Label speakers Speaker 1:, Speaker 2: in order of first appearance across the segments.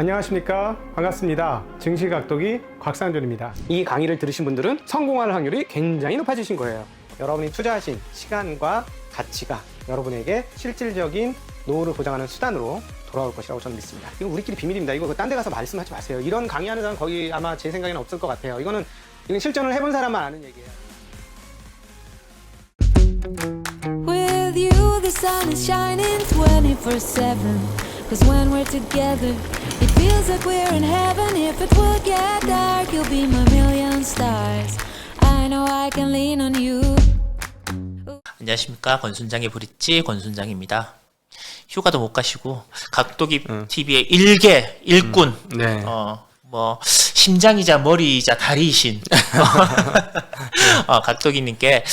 Speaker 1: 안녕하십니까, 반갑습니다. 증시각도기 곽상준입니다. 이 강의를 들으신 분들은 성공할 확률이 굉장히 높아지신 거예요. 여러분이 투자하신 시간과 가치가 여러분에게 실질적인 노후를 보장하는 수단으로 돌아올 것이라고 저는 믿습니다. 이거 우리끼리 비밀입니다. 이거 딴 데 가서 말씀하지 마세요. 이런 강의하는 사람 거의 아마 제 생각에는 없을 것 같아요. 이건 실전을 해본 사람만 아는 얘기예요.
Speaker 2: With you, the sun is shining 24/7. Cause when we're together, it feels like we're in heaven. If it will get dark, you'll be my million stars. I know I can lean on you.
Speaker 3: 안녕하십니까, 권순장의 브릿지 권순장입니다. 휴가도 못 가시고 각도기 TV의 일개 일꾼,
Speaker 1: 네.
Speaker 3: 심장이자 머리이자 다리이신 각도기님께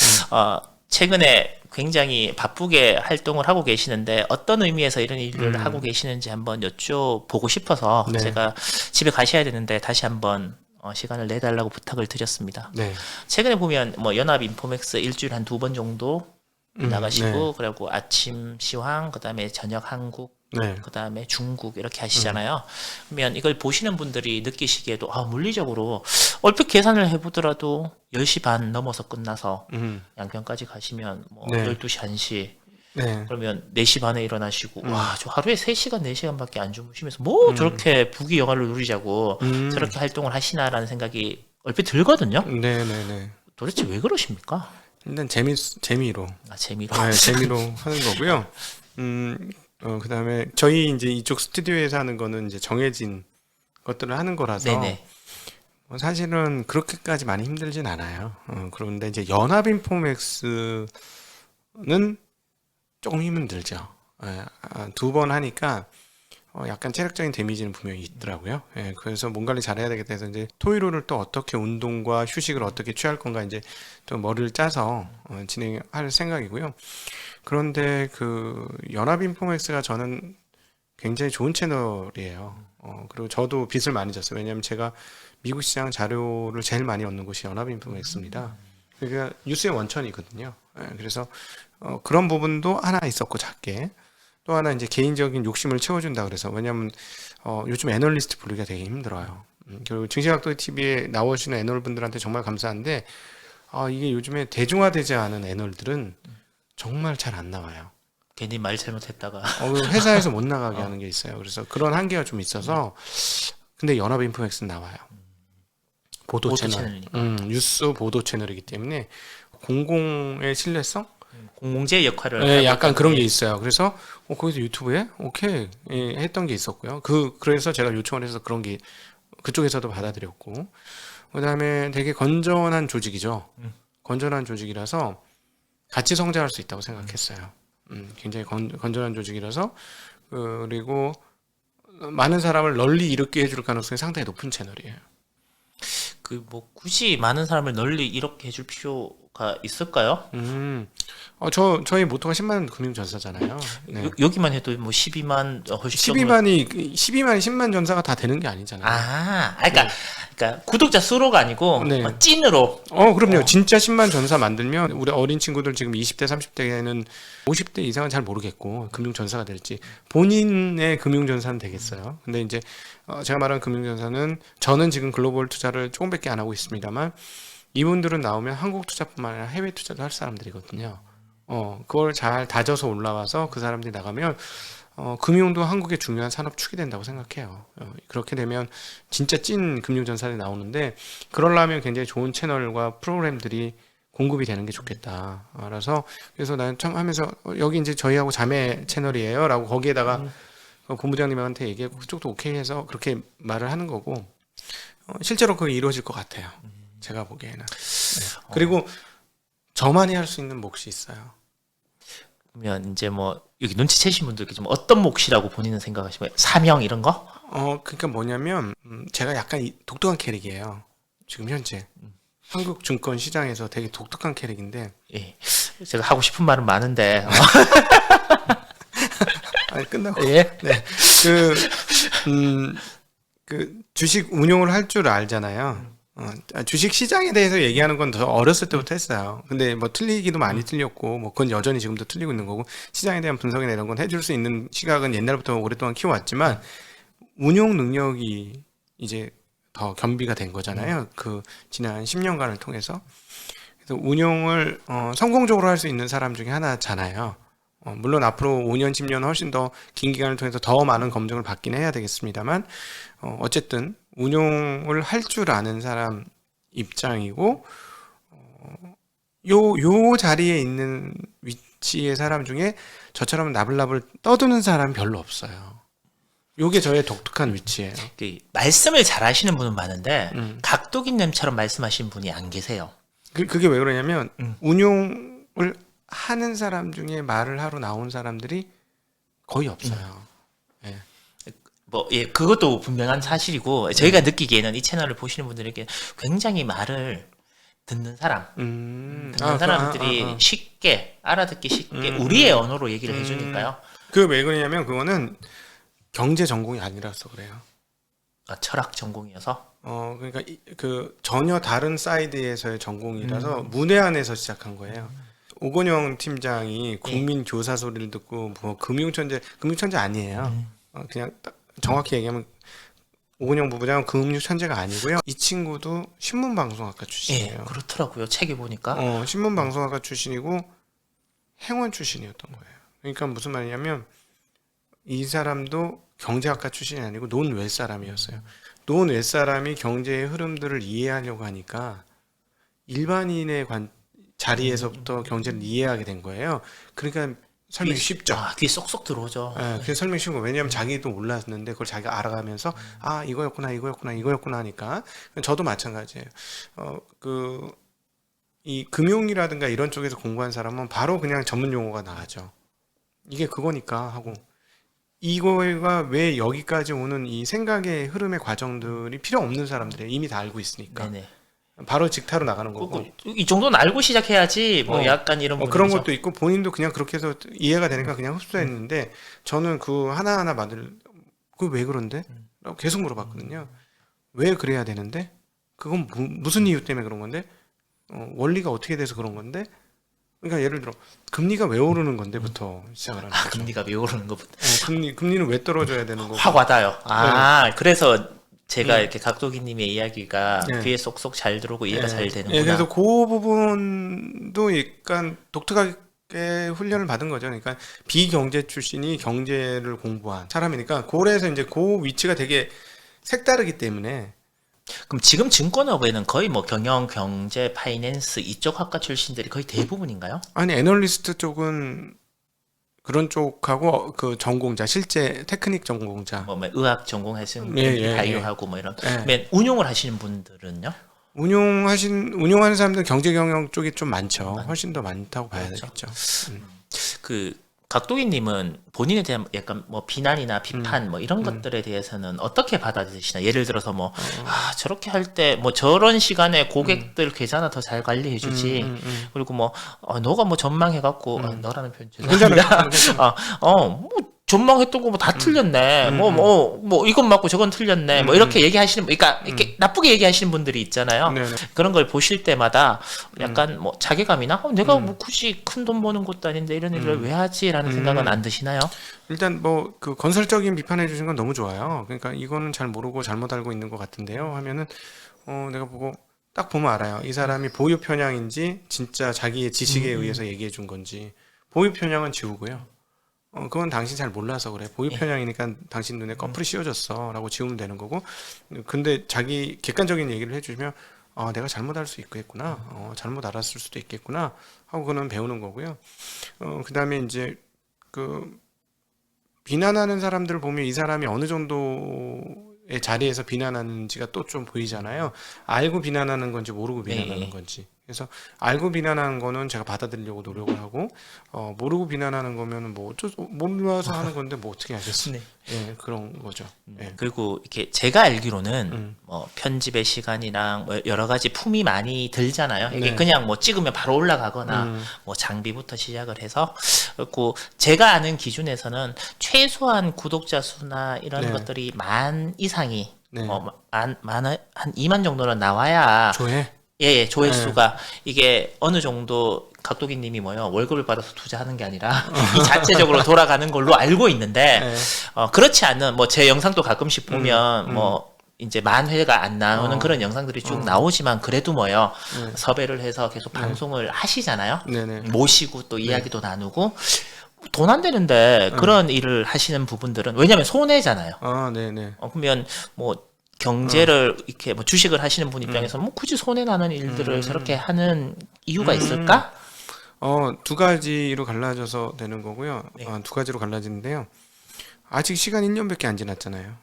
Speaker 3: 최근에 굉장히 바쁘게 활동을 하고 계시는데 어떤 의미에서 이런 일을 하고 계시는지 한번 여쭤보고 싶어서
Speaker 1: 네.
Speaker 3: 제가 집에 가셔야 되는데 다시 한번 시간을 내달라고 부탁을 드렸습니다.
Speaker 1: 네.
Speaker 3: 최근에 보면 연합 인포맥스 일주일에 한 2번 정도 나가시고,
Speaker 1: 네.
Speaker 3: 그리고 아침 시황, 그 다음에 저녁 한국,
Speaker 1: 네.
Speaker 3: 그 다음에 중국 이렇게 하시잖아요. 그러면 이걸 보시는 분들이 느끼시기에도 물리적으로 얼핏 계산을 해보더라도 10시 반 넘어서 끝나서 양평까지 가시면
Speaker 1: 네.
Speaker 3: 12시 1시
Speaker 1: 네.
Speaker 3: 그러면 4시 반에 일어나시고 저 하루에 3시간 4시간밖에 안 주무시면서 저렇게 부귀 영화를 누리자고 저렇게 활동을 하시나라는 생각이 얼핏 들거든요.
Speaker 1: 네네네.
Speaker 3: 도대체 왜 그러십니까?
Speaker 1: 일단 재미로.
Speaker 3: 재미로.
Speaker 1: 네, 재미로 하는 거고요. 그 다음에 저희 이제 이쪽 스튜디오에서 하는 거는 이제 정해진 것들을 하는 거라서
Speaker 3: 네네.
Speaker 1: 사실은 그렇게까지 많이 힘들진 않아요. 그런데 이제 연합인포맥스는 조금 힘은 들죠. 2번 하니까 약간 체력적인 데미지는 분명히 있더라고요. 그래서 몸 관리 잘해야 되겠다 해서 이제 토요일을 또 어떻게 운동과 휴식을 어떻게 취할 건가 이제 또 머리를 짜서 진행할 생각이고요. 그런데 그 연합인포맥스가 저는 굉장히 좋은 채널이에요. 그리고 저도 빚을 많이 졌어요. 왜냐하면 제가 미국 시장 자료를 제일 많이 얻는 곳이 연합인포맥스입니다. 그러니까 뉴스의 원천이거든요. 그래서 그런 부분도 하나 있었고 작게 또 하나 이제 개인적인 욕심을 채워준다 그래서 왜냐하면 요즘 애널리스트 부르기가 되게 힘들어요. 그리고 증시각도 TV에 나오시는 애널 분들한테 정말 감사한데 이게 요즘에 대중화되지 않은 애널들은 정말 잘 안 나와요.
Speaker 3: 괜히 말 잘못했다가
Speaker 1: 회사에서 못 나가게 하는 게 있어요. 그래서 그런 한계가 좀 있어서 근데 연합인포맥스는 나와요. 보도 채널. 뉴스 보도 채널이기 때문에 공공의 신뢰성?
Speaker 3: 공공재 역할을
Speaker 1: 네, 약간 그런 게 있어요. 그래서 거기서 유튜브에 오케이 했던 게 있었고요. 그래서 제가 요청을 해서 그런 게 그쪽에서도 받아들였고, 그다음에 되게 건전한 조직이죠. 건전한 조직이라서 같이 성장할 수 있다고 생각했어요. 굉장히 건전한 조직이라서 그리고 많은 사람을 널리 일으키게 해줄 가능성이 상당히 높은 채널이에요.
Speaker 3: 굳이 많은 사람을 널리 이렇게 해줄 필요가 있을까요?
Speaker 1: 저희 모토가 10만 금융전사잖아요. 네.
Speaker 3: 여기만 해도 12만 훨씬
Speaker 1: 12만이 10만 전사가 다 되는 게 아니잖아요.
Speaker 3: 그러니까 구독자 수로가 아니고
Speaker 1: 네.
Speaker 3: 찐으로.
Speaker 1: 그럼요. 진짜 10만 전사 만들면 우리 어린 친구들 지금 20대, 30대에는 50대 이상은 잘 모르겠고 금융전사가 될지 본인의 금융전사는 되겠어요. 근데 이제 제가 말한 금융전사는 저는 지금 글로벌 투자를 조금밖에 안 하고 있습니다만 이분들은 나오면 한국 투자뿐만 아니라 해외 투자도 할 사람들이거든요. 그걸 잘 다져서 올라와서 그 사람들이 나가면 금융도 한국의 중요한 산업축이 된다고 생각해요. 그렇게 되면 진짜 찐 금융전사들이 나오는데 그러려면 굉장히 좋은 채널과 프로그램들이 공급이 되는 게 좋겠다. 그래서 난 참 하면서 여기 이제 저희하고 자매 채널이에요 라고 거기에다가 본부장님한테 얘기하고 그쪽도 오케이 해서 그렇게 말을 하는 거고 실제로 그게 이루어질 것 같아요. 제가 보기에는. 네. 그리고 저만이 할 수 있는 몫이 있어요.
Speaker 3: 그러면 이제 여기 눈치채신 분들께 좀 어떤 몫이라고 본인은 생각하시면 사명 이런 거?
Speaker 1: 그러니까 뭐냐면 제가 약간 독특한 캐릭이에요. 지금 현재 한국 증권 시장에서 되게 독특한 캐릭인데.
Speaker 3: 예. 제가 하고 싶은 말은 많은데.
Speaker 1: 아니 끝나고.
Speaker 3: 예.
Speaker 1: 네. 그 주식 운용을 할 줄 알잖아요. 주식 시장에 대해서 얘기하는 건 더 어렸을 때부터 했어요. 근데 틀리기도 많이 틀렸고, 그건 여전히 지금도 틀리고 있는 거고, 시장에 대한 분석이나 이런 건 해줄 수 있는 시각은 옛날부터 오랫동안 키워왔지만, 운용 능력이 이제 더 겸비가 된 거잖아요. 그 지난 10년간을 통해서. 그래서 운용을 성공적으로 할 수 있는 사람 중에 하나잖아요. 물론 앞으로 5년, 10년 훨씬 더 긴 기간을 통해서 더 많은 검증을 받긴 해야 되겠습니다만 어쨌든 운용을 할 줄 아는 사람 입장이고 요 자리에 있는 위치의 사람 중에 저처럼 나불나불 떠드는 사람 별로 없어요. 요게 저의 독특한 위치예요.
Speaker 3: 그 말씀을 잘 하시는 분은 많은데 각도기님처럼 말씀하시는 분이 안 계세요.
Speaker 1: 그게 왜 그러냐면 운용을 하는 사람 중에 말을 하러 나온 사람들이 거의 없어요. 예.
Speaker 3: 뭐, 예, 그것도 분명한 사실이고, 저희가 느끼기에는 이 채널을 보시는 분들에게 굉장히 말을 듣는 사람, 듣는 사람들이 쉽게, 알아듣기 쉽게, 우리의 언어로 얘기를 해주니까요.
Speaker 1: 그 왜 그러냐면 그거는 경제 전공이 아니라서 그래요.
Speaker 3: 아, 철학 전공이어서.
Speaker 1: 그러니까 그 전혀 다른 사이드에서의 전공이라서 문외한에서 시작한 거예요. 오건영 팀장이 국민 교사 소리를 듣고 뭐 금융천재 아니에요. 그냥 정확히 얘기하면 오건영 부부장은 금융천재가 아니고요. 이 친구도 신문방송학과 출신이에요.
Speaker 3: 예, 그렇더라고요. 책에 보니까.
Speaker 1: 신문방송학과 출신이고 행원 출신이었던 거예요. 그러니까 무슨 말이냐면 이 사람도 경제학과 출신이 아니고 논외 사람이었어요. 논외 사람이 경제의 흐름들을 이해하려고 하니까 일반인의 자리에서부터 경제를 이해하게 된 거예요. 그러니까 설명이 쉽죠.
Speaker 3: 귀에 쏙쏙 들어오죠.
Speaker 1: 네, 그래서 설명이 쉬운 거. 왜냐하면 자기도 몰랐는데 그걸 자기가 알아가면서 이거였구나 하니까. 저도 마찬가지예요. 이 금융이라든가 이런 쪽에서 공부한 사람은 바로 그냥 전문 용어가 나가죠. 이게 그거니까 하고 이거가 왜 여기까지 오는 이 생각의 흐름의 과정들이 필요 없는 사람들이 이미 다 알고 있으니까.
Speaker 3: 네네.
Speaker 1: 바로 직타로 나가는 거고.
Speaker 3: 이 정도는 알고 시작해야지 뭐 약간 이런
Speaker 1: 그런 것도 있고 본인도 그냥 그렇게 해서 이해가 되니까 그냥 흡수했는데 저는 그 하나하나 그 왜 그런데? 라고 계속 물어봤거든요. 왜 그래야 되는데? 그건 무슨 이유 때문에 그런 건데? 원리가 어떻게 돼서 그런 건데? 그러니까 예를 들어 금리가 왜 오르는 건데부터 시작을 하는 거죠.
Speaker 3: 금리가 왜 오르는 것부터.
Speaker 1: 금리는 왜 떨어져야 되는 거고.
Speaker 3: 확 와닿아요. 그래서 제가 이렇게 각도기님의 이야기가 귀에 쏙쏙 잘 들어오고 이해가 잘 되는구나.
Speaker 1: 그래서 그 부분도 약간 독특하게 훈련을 받은 거죠. 그러니까 비경제 출신이 경제를 공부한 사람이니까 그래서 이제 그 위치가 되게 색다르기 때문에.
Speaker 3: 그럼 지금 증권업에는 거의 뭐 경영, 경제, 파이낸스 이쪽 학과 출신들이 거의 대부분인가요?
Speaker 1: 아니 애널리스트 쪽은 그런 쪽하고 그 전공자 실제 테크닉 전공자
Speaker 3: 뭐 의학 전공하시는 분들이 바이오하고 뭐 이런. 그러면 운용을 하시는 분들은요?
Speaker 1: 운용하는 사람들은 경제 경영 쪽이 좀 많죠. 훨씬 더 많다고 봐야 되겠죠.
Speaker 3: 그 각도기님은 본인에 대한 약간 뭐 비난이나 비판 뭐 이런 것들에 대해서는 어떻게 받아들이시나? 예를 들어서 뭐 저렇게 할 때 뭐 저런 시간에 고객들 계좌나 더 잘 관리해주지. 그리고 뭐 너가 뭐 전망해갖고 너라는 표현 죄송합니다. 뭐 전망했던 거 뭐 다 틀렸네. 뭐 이건 맞고 저건 틀렸네. 뭐 이렇게 얘기하시는, 그러니까 이렇게 나쁘게 얘기하시는 분들이 있잖아요. 그런 걸 보실 때마다 약간 뭐 자괴감이나 내가 뭐 굳이 큰 돈 버는 것도 아닌데 이런 일을 왜 하지라는 생각은 안 드시나요?
Speaker 1: 일단 뭐 그 건설적인 비판해 주신 건 너무 좋아요. 그러니까 이거는 잘 모르고 잘못 알고 있는 것 같은데요. 하면은 내가 보고 딱 보면 알아요. 이 사람이 보유 편향인지 진짜 자기의 지식에 의해서 얘기해 준 건지. 보유 편향은 지우고요. 그건 당신 잘 몰라서 그래. 보유 편향이니까 당신 눈에 꺼풀이 씌워졌어 라고 지우면 되는 거고. 근데 자기 객관적인 얘기를 해주시면 내가 잘못할 수 있겠구나. 잘못 알았을 수도 있겠구나 하고 그는 배우는 거고요. 그 다음에 이제 그 비난하는 사람들을 보면 이 사람이 어느 정도의 자리에서 비난하는지가 또 좀 보이잖아요. 알고 비난하는 건지 모르고 비난하는 건지. 그래서 알고 비난하는 거는 제가 받아들이려고 노력을 하고 모르고 비난하는 거면은 뭐 몰라서 하는 건데 뭐 어떻게 하겠어요? 예, 그런 거죠. 예.
Speaker 3: 그리고 이렇게 제가 알기로는 뭐 편집의 시간이랑 뭐 여러 가지 품이 많이 들잖아요. 이게 그냥 뭐 찍으면 바로 올라가거나 뭐 장비부터 시작을 해서 그리고 제가 아는 기준에서는 최소한 구독자 수나 이런 것들이 10,000 이상이 한 2만 정도는 나와야
Speaker 1: 조회?
Speaker 3: 예, 조회수가 이게 어느 정도 각도기님이 뭐요 월급을 받아서 투자하는 게 아니라 이 자체적으로 돌아가는 걸로 알고 있는데
Speaker 1: 네.
Speaker 3: 그렇지 않은 뭐 제 영상도 가끔씩 보면 뭐 이제 만 회가 안 나오는 그런 영상들이 쭉 나오지만 그래도 뭐요 섭외를 해서 계속 방송을 하시잖아요.
Speaker 1: 네네.
Speaker 3: 모시고 또 이야기도 나누고 돈 안 되는데 그런 일을 하시는 부분들은 왜냐면 손해잖아요.
Speaker 1: 아, 네네.
Speaker 3: 그러면 뭐 경제를 이렇게 뭐 주식을 하시는 분 입장에서 뭐 굳이 손해 나는 일들을 저렇게 하는 이유가 있을까?
Speaker 1: 두 가지로 갈라져서 되는 거고요.
Speaker 3: 네.
Speaker 1: 두 가지로 갈라지는데요. 아직 시간 1년밖에 안 지났잖아요.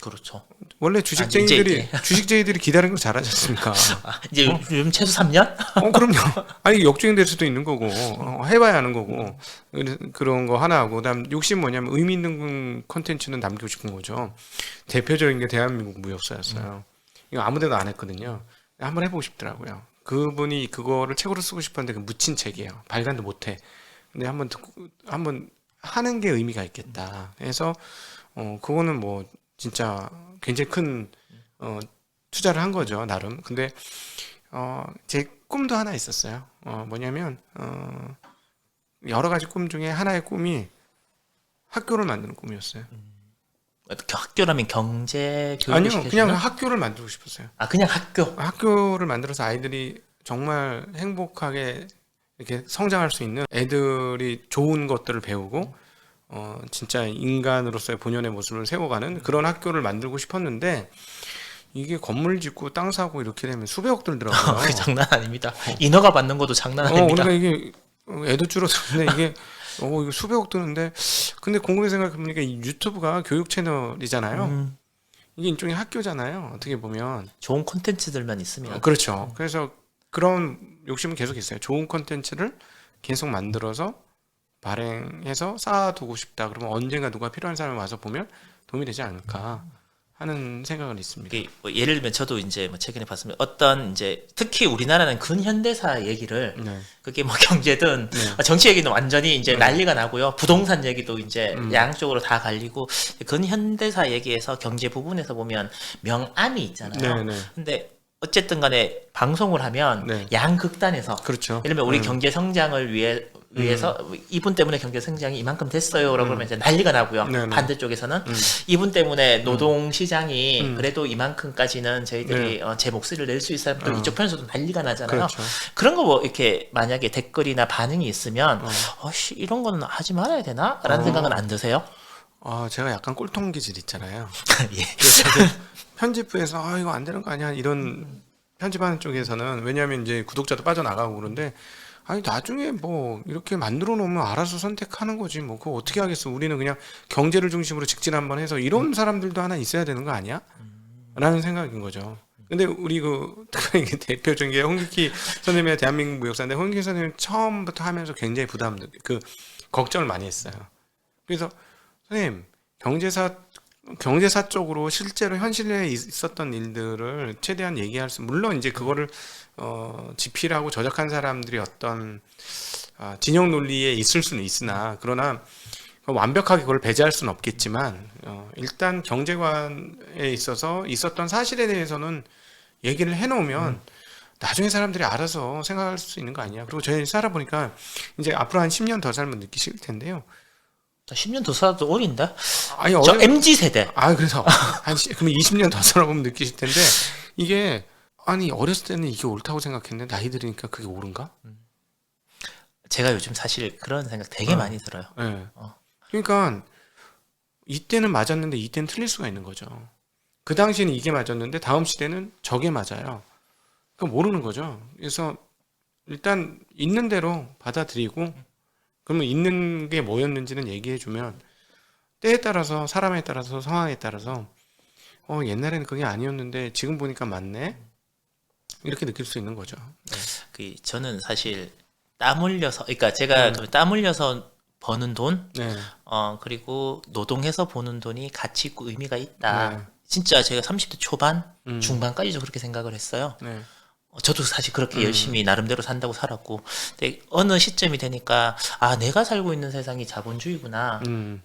Speaker 3: 그렇죠.
Speaker 1: 원래
Speaker 3: 이제.
Speaker 1: 주식쟁이들이 기다리는 거 잘하지 않습니까?
Speaker 3: 이제 요즘 최소 3년?
Speaker 1: 그럼요. 아니, 역주행될 수도 있는 거고, 해봐야 하는 거고, 그런 거 하나 하고, 그다음 욕심 뭐냐면 의미 있는 콘텐츠는 남기고 싶은 거죠. 대표적인 게 대한민국 무역사였어요. 이거 아무데도 안 했거든요. 한번 해보고 싶더라고요. 그분이 그거를 책으로 쓰고 싶었는데 그 묻힌 책이에요. 발간도 못해. 근데 한번 하는 게 의미가 있겠다. 그래서 그거는 뭐 진짜 굉장히 큰 투자를 한 거죠, 나름. 근데 제 꿈도 하나 있었어요. 뭐냐면 여러 가지 꿈 중에 하나의 꿈이 학교를 만드는 꿈이었어요.
Speaker 3: 학교라면 경제 교육을
Speaker 1: 아니요,
Speaker 3: 시켜주는?
Speaker 1: 그냥 학교를 만들고 싶었어요.
Speaker 3: 그냥 학교.
Speaker 1: 학교를 만들어서 아이들이 정말 행복하게 이렇게 성장할 수 있는, 애들이 좋은 것들을 배우고 진짜 인간으로서의 본연의 모습을 세워가는 그런 학교를 만들고 싶었는데, 이게 건물 짓고 땅 사고 이렇게 되면 수백억 들더라고요.
Speaker 3: 그게 장난 아닙니다. 인허가 받는 것도 장난 아닙니다.
Speaker 1: 그러니까 이게 애도 줄어드는데 이게 이거 수백억 드는데, 근데 곰곰이 생각해보니까 이 유튜브가 교육 채널이잖아요. 이게 일종의 학교잖아요. 어떻게 보면.
Speaker 3: 좋은 콘텐츠들만 있으면.
Speaker 1: 그렇죠. 그래서 그런 욕심은 계속 있어요. 좋은 콘텐츠를 계속 만들어서 발행해서 쌓아두고 싶다. 그러면 언젠가 누가 필요한 사람이 와서 보면 도움이 되지 않을까 하는 생각은 있습니다.
Speaker 3: 이게 뭐 예를 들면 저도 이제 뭐 최근에 봤으면 어떤 이제 특히 우리나라는 근현대사 얘기를
Speaker 1: 네.
Speaker 3: 그게 뭐 경제든 정치 얘기는 완전히 이제 난리가 나고요. 부동산 얘기도 이제 양쪽으로 다 갈리고 근현대사 얘기에서 경제 부분에서 보면 명암이 있잖아요.
Speaker 1: 네, 네.
Speaker 3: 근데 어쨌든 간에 방송을 하면
Speaker 1: 네.
Speaker 3: 양극단에서
Speaker 1: 그렇죠.
Speaker 3: 예를 들면 우리 경제 성장을 위해서 이분 때문에 경제 성장이 이만큼 됐어요라고 그러면 이제 난리가 나고요.
Speaker 1: 네네.
Speaker 3: 반대쪽에서는 이분 때문에 노동 시장이 그래도 이만큼까지는 저희들이 제 목소리를 낼 수 있어요. 또 이쪽 편에서도 난리가 나잖아요.
Speaker 1: 그렇죠.
Speaker 3: 그런 거 뭐 이렇게 만약에 댓글이나 반응이 있으면 이런 거는 하지 말아야 되나? 라는 생각은 안 드세요?
Speaker 1: 제가 약간 꼴통 기질 있잖아요.
Speaker 3: 예.
Speaker 1: 편집부에서 이거 안 되는 거 아니야 이런 편집하는 쪽에서는, 왜냐하면 이제 구독자도 빠져나가고 그런데, 아니 나중에 뭐 이렇게 만들어 놓으면 알아서 선택하는 거지 뭐 그거 어떻게 하겠어. 우리는 그냥 경제를 중심으로 직진 한번 해서 이런 사람들도 하나 있어야 되는 거 아니야? 라는 생각인 거죠. 근데 우리 이게 대표적인 게 홍익희 선생님의 대한민국 무역사인데, 홍익희 선생님 처음부터 하면서 굉장히 걱정을 많이 했어요. 그래서 선생님, 경제사 쪽으로 실제로 현실에 있었던 일들을 최대한 얘기할 수, 물론 이제 그거를 집필하고 저작한 사람들이 어떤 진영 논리에 있을 수는 있으나, 그러나 완벽하게 그걸 배제할 수는 없겠지만, 일단 경제관에 있어서 있었던 사실에 대해서는 얘기를 해놓으면 나중에 사람들이 알아서 생각할 수 있는 거 아니야. 그리고 저희 살아보니까 이제 앞으로 한 10년 더 살면 느끼실 텐데요.
Speaker 3: 10년 더 살아도 어린다?
Speaker 1: 아니,
Speaker 3: 저 MZ세대.
Speaker 1: 그래서 그러면 20년 더 살아보면 느끼실 텐데, 이게 아니 어렸을 때는 이게 옳다고 생각했는데 나이 들으니까 그게 옳은가?
Speaker 3: 제가 요즘 사실 그런 생각 되게 많이 들어요.
Speaker 1: 네. 그러니까 이때는 맞았는데 이때는 틀릴 수가 있는 거죠. 그 당시에는 이게 맞았는데 다음 시대는 저게 맞아요. 그러니까 모르는 거죠. 그래서 일단 있는 대로 받아들이고, 그러면 있는 게 뭐였는지는 얘기해주면, 때에 따라서, 사람에 따라서, 상황에 따라서 옛날에는 그게 아니었는데 지금 보니까 맞네, 이렇게 느낄 수 있는 거죠. 네.
Speaker 3: 저는 사실 땀 흘려서, 그러니까 제가 땀 흘려서 버는 돈,
Speaker 1: 네.
Speaker 3: 그리고 노동해서 버는 돈이 가치 있고 의미가 있다.
Speaker 1: 네.
Speaker 3: 진짜 제가 30대 초반, 중반까지도 그렇게 생각을 했어요.
Speaker 1: 네.
Speaker 3: 저도 사실 그렇게 열심히 나름대로 산다고 살았고, 근데 어느 시점이 되니까 아 내가 살고 있는 세상이 자본주의구나.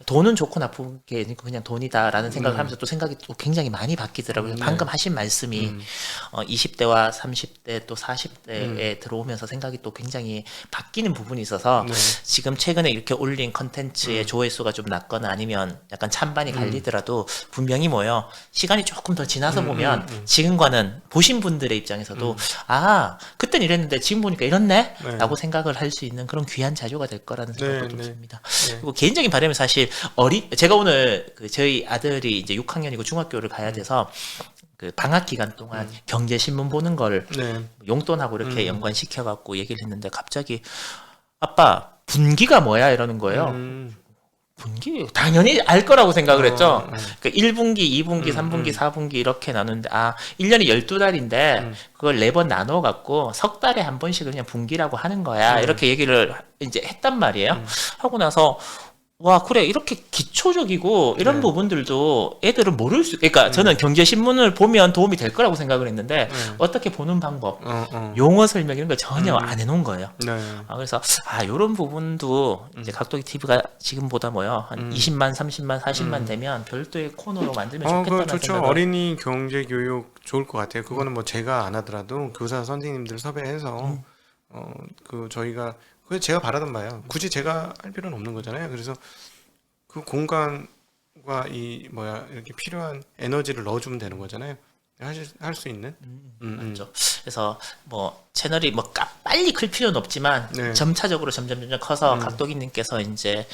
Speaker 3: 돈은 좋고 나쁜 게 아니고 그냥 돈이다라는 생각을 하면서 또 생각이 또 굉장히 많이 바뀌더라고요. 방금 하신 말씀이 20대와 30대 또 40대에 들어오면서 생각이 또 굉장히 바뀌는 부분이 있어서 지금 최근에 이렇게 올린 컨텐츠의 조회수가 좀 낮거나 아니면 약간 찬반이 갈리더라도 분명히 뭐요 시간이 조금 더 지나서 보면 지금과는 보신 분들의 입장에서도 아 그땐 이랬는데 지금 보니까 이렇네 라고 생각을 할 수 있는 그런 귀한 자료가 될 거라는 생각도 좀 듭니다. 그리고 개인적인 바람은 사실 제가 오늘 그 저희 아들이 이제 6학년이고 중학교를 가야 돼서 그 방학 기간 동안 경제신문 보는 걸 용돈하고 이렇게 연관시켜 갖고 얘기를 했는데 갑자기 아빠 분기가 뭐야 이러는 거예요. 분기 당연히 알 거라고 생각을 했죠. 그러니까 1분기, 2분기, 3분기, 4분기 이렇게 나누는데 1년에 12달인데 그걸 4번 나눠 갖고 석 달에 한 번씩 그냥 분기라고 하는 거야. 이렇게 얘기를 이제 했단 말이에요. 하고 나서 와 그래 이렇게 기초적이고 이런 부분들도 애들은 모를 수 그러니까 저는 경제신문을 보면 도움이 될 거라고 생각을 했는데 어떻게 보는 방법 용어 설명 이런 거 전혀 안 해놓은 거예요. 그래서 이런 부분도 이제 각도기 TV가 지금보다 한 20만 30만 40만 되면 별도의 코너로 만들면 좋겠다는
Speaker 1: 좋죠.
Speaker 3: 생각을
Speaker 1: 어린이 경제 교육 좋을 것 같아요. 그거는 뭐 제가 안 하더라도 교사 선생님들 섭외해서 저희가 그게 제가 바라던 바예요. 굳이 제가 할 필요는 없는 거잖아요. 그래서 그 공간과 이렇게 필요한 에너지를 넣어주면 되는 거잖아요. 할 수 있는.
Speaker 3: 맞죠. 그래서 채널이 빨리 클 필요는 없지만 점차적으로 점점 커서 각도기님께서 이제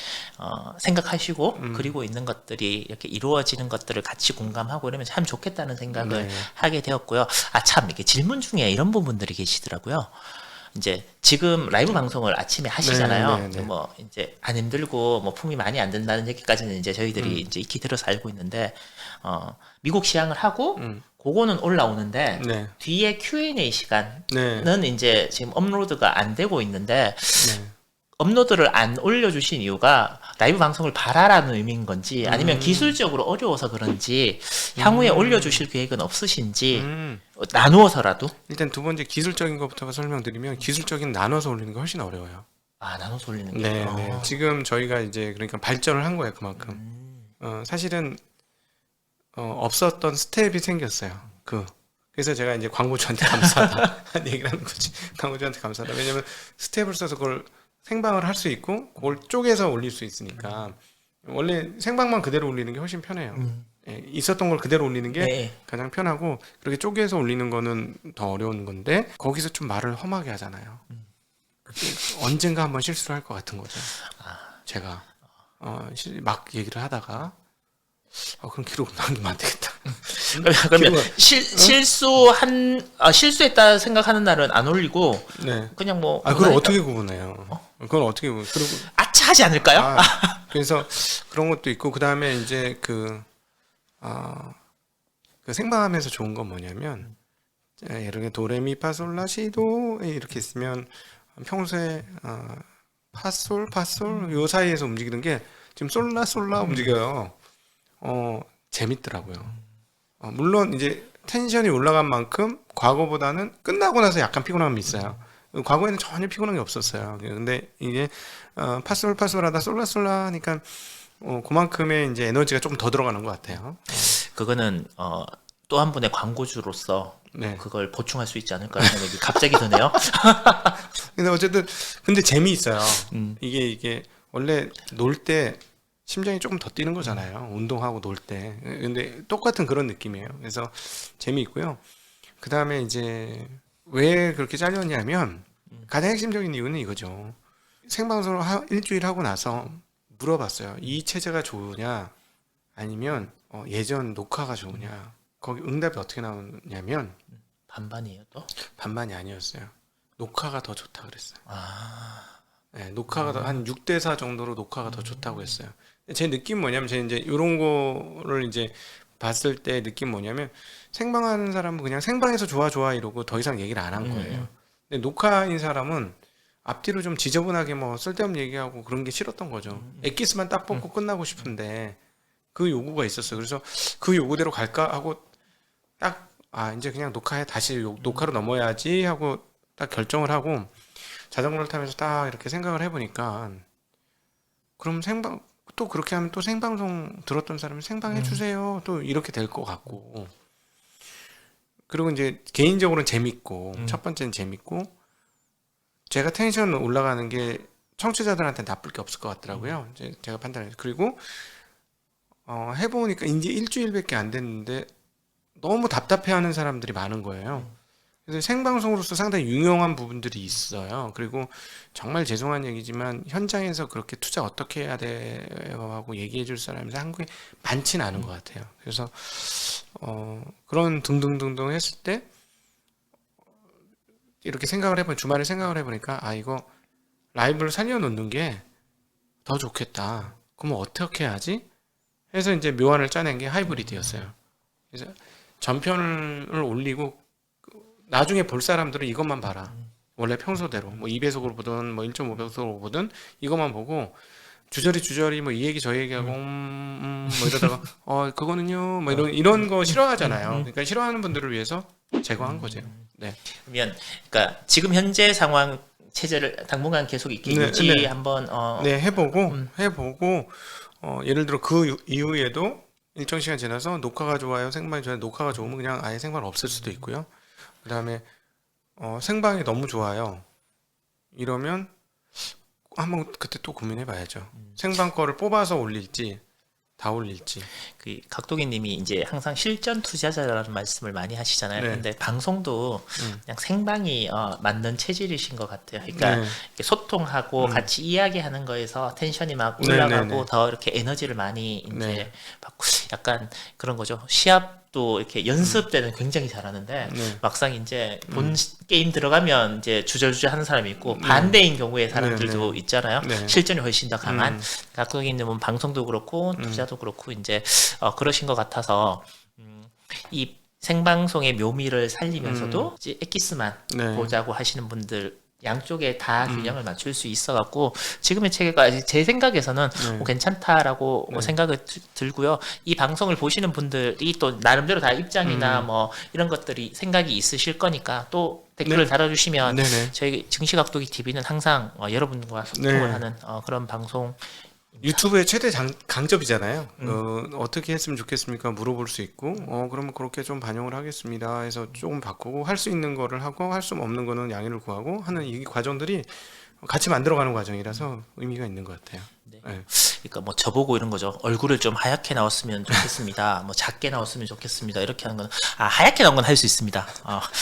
Speaker 3: 생각하시고 그리고 있는 것들이 이렇게 이루어지는 것들을 같이 공감하고 이러면 참 좋겠다는 생각을 하게 되었고요. 참 이렇게 질문 중에 이런 부분들이 계시더라고요. 이제 지금 라이브 방송을 아침에 하시잖아요. 이제 안 힘들고 품이 많이 안 든다는 얘기까지는 이제 저희들이 이제 익히 들어서 알고 있는데 미국 시향을 하고 그거는 올라오는데 뒤에 Q&A 시간은 이제 지금 업로드가 안 되고 있는데 업로드를 안 올려주신 이유가 라이브 방송을 바라라는 의미인 건지 아니면 기술적으로 어려워서 그런지 향후에 올려주실 계획은 없으신지 나누어서라도
Speaker 1: 일단 두 번째 기술적인 것부터 설명드리면 기술적인 나눠서 올리는 게 훨씬 어려워요.
Speaker 3: 나눠서 올리는 게
Speaker 1: 지금 저희가 이제 그러니까 발전을 한 거예요. 그만큼 사실은 없었던 스텝이 생겼어요. 그래서 제가 이제 광고주한테 감사하다 한 얘기를 하는 거지. 광고주한테 감사하다. 왜냐면 스텝을 써서 그걸 생방을 할 수 있고 그걸 쪼개서 올릴 수 있으니까 원래 생방만 그대로 올리는 게 훨씬 편해요. 있었던 걸 그대로 올리는 게 가장 편하고 그렇게 쪼개서 올리는 거는 더 어려운 건데 거기서 좀 말을 험하게 하잖아요. 언젠가 한번 실수를 할 것 같은 거죠. 제가 막 얘기를 하다가 그럼 기록 남기면 안 되겠다.
Speaker 3: 그러면 실수했다 생각하는 날은 안 올리고 그냥
Speaker 1: 그걸 어떻게 구분해요? 그걸 어떻게 그리고
Speaker 3: 아차 하지 않을까요?
Speaker 1: 그래서 그런 것도 있고 그 다음에 이제 그 생방하면서 좋은 건 뭐냐면 예를 들어 도레미파솔라시도 이렇게 있으면 평소에 파솔 요 사이에서 움직이는 게 지금 솔라 움직여요. 재밌더라고요. 물론 이제 텐션이 올라간 만큼 과거보다는 끝나고 나서 약간 피곤함이 있어요. 과거에는 전혀 피곤한 게 없었어요. 근데 이게 파솔하다 솔라 하니까 그만큼의 이제 에너지가 조금 더 들어가는 것 같아요.
Speaker 3: 그거는 또 한 분의 광고주로서 그걸 보충할 수 있지 않을까라는 생각이 갑자기 드네요.
Speaker 1: 근데 어쨌든 재미있어요. 이게 원래 놀 때 심장이 조금 더 뛰는 거잖아요. 운동하고 놀 때. 근데 똑같은 그런 느낌이에요. 그래서 재미있고요. 그 다음에 이제 왜 그렇게 잘렸냐면 가장 핵심적인 이유는 이거죠. 생방송을 일주일 하고 나서 물어봤어요. 이 체제가 좋으냐 아니면 예전 녹화가 좋으냐. 거기 응답이 어떻게 나오냐면
Speaker 3: 반반이에요 또?
Speaker 1: 반반이 아니었어요. 녹화가 더 좋다 그랬어요. 녹화가 한 6대4 정도로 녹화가 더 좋다고 했어요. 제 느낌 뭐냐면 제가 이제 이런 거를 이제 봤을 때 느낌 뭐냐면 생방하는 사람은 그냥 생방에서 좋아 이러고 더 이상 얘기를 안 한 거예요. 근데 녹화인 사람은 앞뒤로 좀 지저분하게 쓸데없는 얘기하고 그런 게 싫었던 거죠. 엑기스만 딱 뽑고 끝나고 싶은데 그 요구가 있었어요. 그래서 그 요구대로 갈까 하고 딱 아 이제 그냥 녹화해 다시 녹화로 넘어야지 하고 딱 결정을 하고 자전거를 타면서 딱 이렇게 생각을 해보니까 그럼 생방 또 그렇게 하면 또 생방송 들었던 사람이 생방해 주세요 또 이렇게 될 것 같고 그리고 이제 개인적으로는 재밌고 첫 번째는 재밌고 제가 텐션 올라가는 게 청취자들한테 나쁠 게 없을 것 같더라고요. 이제 제가 판단해서 그리고 해보니까 이제 일주일밖에 안 됐는데 너무 답답해하는 사람들이 많은 거예요. 그래서 생방송으로서 상당히 유용한 부분들이 있어요. 그리고 정말 죄송한 얘기지만 현장에서 그렇게 투자 어떻게 해야 돼요 하고 얘기해 줄 사람이 한국에 많지는 않은 것 같아요. 그래서 그런 등등등등 했을 때 이렇게 주말에 생각을 해보니까 아 이거 라이브를 살려놓는 게 더 좋겠다. 그러면 어떻게 해야지? 해서 이제 묘안을 짜낸 게 하이브리드였어요. 그래서 전편을 올리고 나중에 볼 사람들은 이것만 봐라. 원래 평소대로 뭐 2배속으로 보든 뭐 1.5배속으로 보든 이것만 보고 주저리 뭐 이 얘기 저 얘기하고 뭐 이러다가 그거는요 뭐 이런 거 싫어하잖아요. 그러니까 싫어하는 분들을 위해서 제거한 거죠. 네.
Speaker 3: 그러면 그러니까 지금 현재 상황 체제를 당분간 계속 있게
Speaker 1: 네,
Speaker 3: 유지
Speaker 1: 네.
Speaker 3: 한번
Speaker 1: 네, 해보고 예를 들어 그 이후에도 일정 시간 지나서 녹화가 좋아요, 생방이 좋아요. 녹화가 좋으면 그냥 아예 생방 없을 수도 있고요. 그다음에 생방이 너무 좋아요. 이러면 한번 그때 또 고민해봐야죠. 생방 거를 뽑아서 올릴지 다 올릴지.
Speaker 3: 그 각도기님이 이제 항상 실전 투자자라는 말씀을 많이 하시잖아요.
Speaker 1: 네.
Speaker 3: 근데 방송도 그냥 생방이 맞는 체질이신 것 같아요. 그러니까
Speaker 1: 네.
Speaker 3: 이렇게 소통하고 같이 이야기하는 거에서 텐션이 막
Speaker 1: 네,
Speaker 3: 올라가고
Speaker 1: 네, 네.
Speaker 3: 더 이렇게 에너지를 많이 이제
Speaker 1: 네.
Speaker 3: 받고 약간 그런 거죠. 시합도 이렇게 연습 때는 굉장히 잘하는데
Speaker 1: 네.
Speaker 3: 막상 이제 본 게임 들어가면 이제 주저주저 하는 사람이 있고 반대인 경우의 사람들도
Speaker 1: 네.
Speaker 3: 있잖아요.
Speaker 1: 네.
Speaker 3: 실전이 훨씬 더 강한 각도기님은 방송도 그렇고 투자도 그렇고 이제 그러신 것 같아서 이 생방송의 묘미를 살리면서도 이제 엑기스만
Speaker 1: 네.
Speaker 3: 보자고 하시는 분들 양쪽에 다 균형을 맞출 수 있어갖고 지금의 체계가 제 생각에서는 뭐 괜찮다라고 생각을 들고요. 이 방송을 보시는 분들이 또 나름대로 다 입장이나 뭐 이런 것들이 생각이 있으실 거니까 또 댓글을
Speaker 1: 네.
Speaker 3: 달아주시면
Speaker 1: 네네.
Speaker 3: 저희 증시각도기 TV는 항상 여러분과 소통을
Speaker 1: 네.
Speaker 3: 하는 그런 방송.
Speaker 1: 유튜브의 최대 강점이잖아요. 어떻게 했으면 좋겠습니까? 물어볼 수 있고, 그러면 그렇게 좀 반영을 하겠습니다. 해서 조금 바꾸고, 할 수 있는 거를 하고, 할 수 없는 거는 양해를 구하고 하는 이 과정들이 같이 만들어가는 과정이라서 의미가 있는 것 같아요.
Speaker 3: 네.
Speaker 1: 네.
Speaker 3: 그러니까 뭐 저보고 이런 거죠. 얼굴을 좀 하얗게 나왔으면 좋겠습니다. 뭐 작게 나왔으면 좋겠습니다. 이렇게 하는 거는 하얗게 나온 건 할 수 있습니다.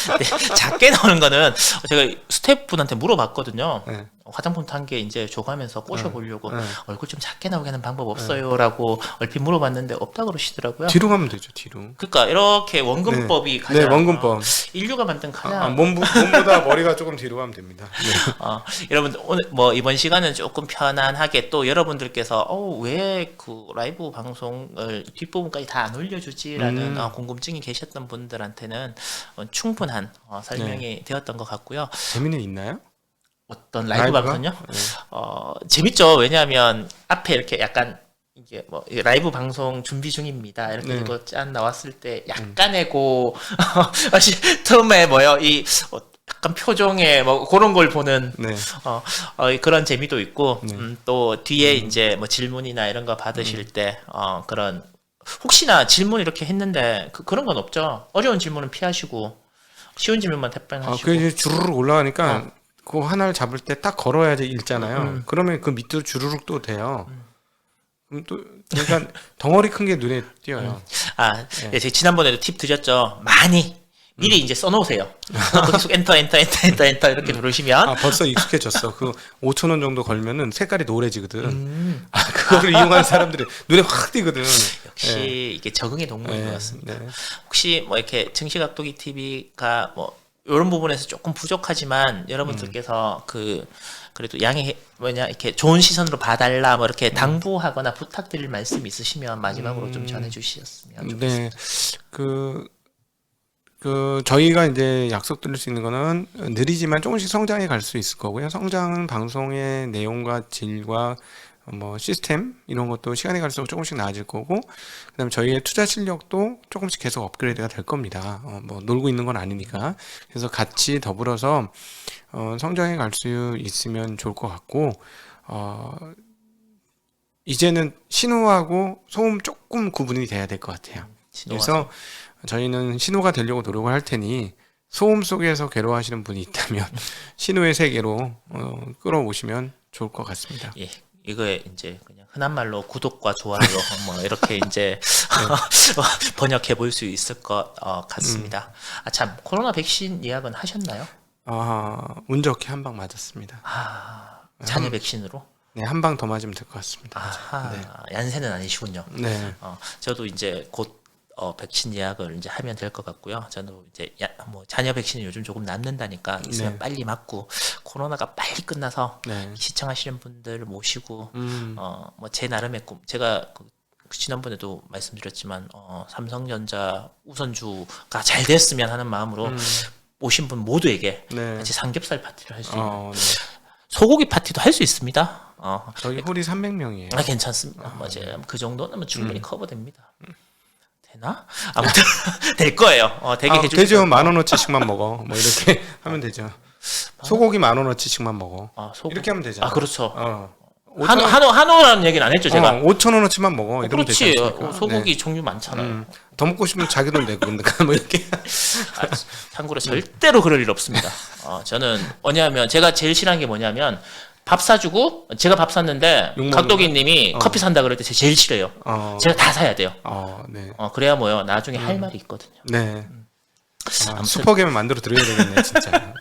Speaker 3: 근데 작게 나오는 거는 제가 스태프분한테 물어봤거든요.
Speaker 1: 네.
Speaker 3: 화장품 탄 게 이제 줘가면서 꼬셔보려고
Speaker 1: 네.
Speaker 3: 얼굴 좀 작게 나오게 하는 방법 없어요라고 얼핏 물어봤는데 없다 그러시더라고요.
Speaker 1: 뒤로 가면 되죠, 뒤로.
Speaker 3: 그러니까 이렇게 원근법이 가장
Speaker 1: 원근법.
Speaker 3: 인류가 만든 가장
Speaker 1: 몸보다 머리가 조금 뒤로 가면 됩니다. 네.
Speaker 3: 여러분 오늘 뭐 이번 시간은 조금 편안하게 또 여러분들께서 왜 그 라이브 방송을 뒷부분까지 다 안 올려주지라는 궁금증이 계셨던 분들한테는 충분한 설명이 되었던 것 같고요.
Speaker 1: 재미는 있나요?
Speaker 3: 어떤 라이브
Speaker 1: 라이브가?
Speaker 3: 방송요?
Speaker 1: 네.
Speaker 3: 재밌죠. 왜냐하면 앞에 이렇게 약간 이게 뭐 라이브 방송 준비 중입니다. 이렇게
Speaker 1: 네.
Speaker 3: 이거 짠 나왔을 때 약간의 처음에 이 약간 표정에 뭐 그런 걸 보는
Speaker 1: 네.
Speaker 3: 그런 재미도 있고
Speaker 1: 네.
Speaker 3: 또 뒤에 이제 뭐 질문이나 이런 거 받으실 때 그런 혹시나 질문 이렇게 했는데 그런 건 없죠. 어려운 질문은 피하시고 쉬운 질문만 답변하시고.
Speaker 1: 그 이제 주르륵 올라가니까 그 하나를 잡을 때 딱 걸어야지 읽잖아요. 그러면 그 밑으로 주르륵 또 돼요. 그럼 또 그러니까 덩어리 큰 게 눈에 띄어요.
Speaker 3: 예, 제가 지난번에도 팁 드렸죠. 많이 미리 이제 써놓으세요. 계속 엔터 이렇게 누르시면
Speaker 1: 벌써 익숙해졌어. 그 5,000원 정도 걸면은 색깔이 노래지거든. 그거를 이용하는 사람들이 눈에 확 띄거든.
Speaker 3: 역시 이게 적응의 동물인 것 같습니다.
Speaker 1: 네.
Speaker 3: 혹시 뭐 이렇게 증시각도기 TV가 뭐 이런 부분에서 조금 부족하지만 여러분들께서 그래도 이렇게 좋은 시선으로 봐달라 뭐 이렇게 당부하거나 부탁드릴 말씀 있으시면 마지막으로 좀 전해주셨으면 좋겠습니다.
Speaker 1: 네. 저희가 이제 약속드릴 수 있는 거는 느리지만 조금씩 성장해 갈 수 있을 거고요. 성장은 방송의 내용과 질과 뭐 시스템 이런 것도 시간이 갈수록 조금씩 나아질 거고, 그다음에 저희의 투자 실력도 조금씩 계속 업그레이드가 될 겁니다. 뭐 놀고 있는 건 아니니까. 그래서 같이 더불어서 성장해 갈 수 있으면 좋을 것 같고, 이제는 신호하고 소음 조금 구분이 돼야 될 것 같아요. 그래서 저희는 신호가 되려고 노력을 할 테니 소음 속에서 괴로워하시는 분이 있다면 신호의 세계로 끌어오시면 좋을 것 같습니다.
Speaker 3: 예, 이거에 이제 그냥 흔한 말로 구독과 좋아요 뭐 이렇게 이제 번역해 볼 수 있을 것 같습니다. 아, 참 코로나 백신 예약은 하셨나요?
Speaker 1: 운 좋게 한 방 맞았습니다.
Speaker 3: 자녀 백신으로?
Speaker 1: 네, 한 방 더 맞으면 될 것 같습니다.
Speaker 3: 아하,
Speaker 1: 네.
Speaker 3: 얀센은 아니시군요.
Speaker 1: 네.
Speaker 3: 저도 이제 곧 백신 예약을 이제 하면 될 것 같고요. 저는 이제 뭐 자녀 백신은 요즘 조금 남는다니까 있으면
Speaker 1: 네.
Speaker 3: 빨리 맞고 코로나가 빨리 끝나서
Speaker 1: 네.
Speaker 3: 시청하시는 분들 모시고 뭐 제 나름의 꿈, 제가 지난번에도 말씀드렸지만 삼성전자 우선주가 잘 됐으면 하는 마음으로 오신 분 모두에게
Speaker 1: 네.
Speaker 3: 같이 삼겹살 파티를 할 수 있는
Speaker 1: 네.
Speaker 3: 소고기 파티도 할 수 있습니다.
Speaker 1: 저희 홀이 300명이에요.
Speaker 3: 괜찮습니다. 뭐 이제 그 정도는 충분히 커버됩니다. 되나? 아무튼 될 거예요. 되게 해줄
Speaker 1: 되죠.
Speaker 3: 거예요.
Speaker 1: 10,000원어치씩만 먹어. 뭐 이렇게 하면 되죠. 소고기 10,000원어치씩만 먹어.
Speaker 3: 소고기.
Speaker 1: 이렇게 하면 되잖아.
Speaker 3: 그렇죠.
Speaker 1: 5,000원,
Speaker 3: 한우라는 얘기는 안 했죠, 제가.
Speaker 1: 5,000원어치만 먹어. 이러면 되지
Speaker 3: 그렇지.
Speaker 1: 않습니까?
Speaker 3: 소고기
Speaker 1: 네.
Speaker 3: 종류 많잖아요.
Speaker 1: 더 먹고 싶으면 자기 돈 내고 뭐 이렇게.
Speaker 3: 참고로 절대로 그럴 일 없습니다. 저는 뭐냐면 제가 제일 싫어하는 게 뭐냐면 밥 사주고 제가 밥 샀는데
Speaker 1: 욕먹는
Speaker 3: 각도기님이 커피 산다 그럴 때 제일 싫어요. 제가 다 사야 돼요.
Speaker 1: 네.
Speaker 3: 그래야 뭐요 나중에 할 말이 있거든요.
Speaker 1: 네.
Speaker 3: 아무튼
Speaker 1: 슈퍼게임을 만들어 드려야 되겠네, 진짜.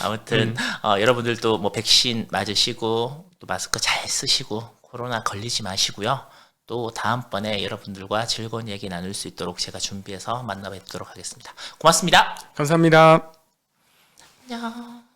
Speaker 3: 아무튼 여러분들도 뭐 백신 맞으시고 또 마스크 잘 쓰시고 코로나 걸리지 마시고요. 또 다음번에 여러분들과 즐거운 얘기 나눌 수 있도록 제가 준비해서 만나 뵙도록 하겠습니다. 고맙습니다.
Speaker 1: 감사합니다.
Speaker 3: 안녕.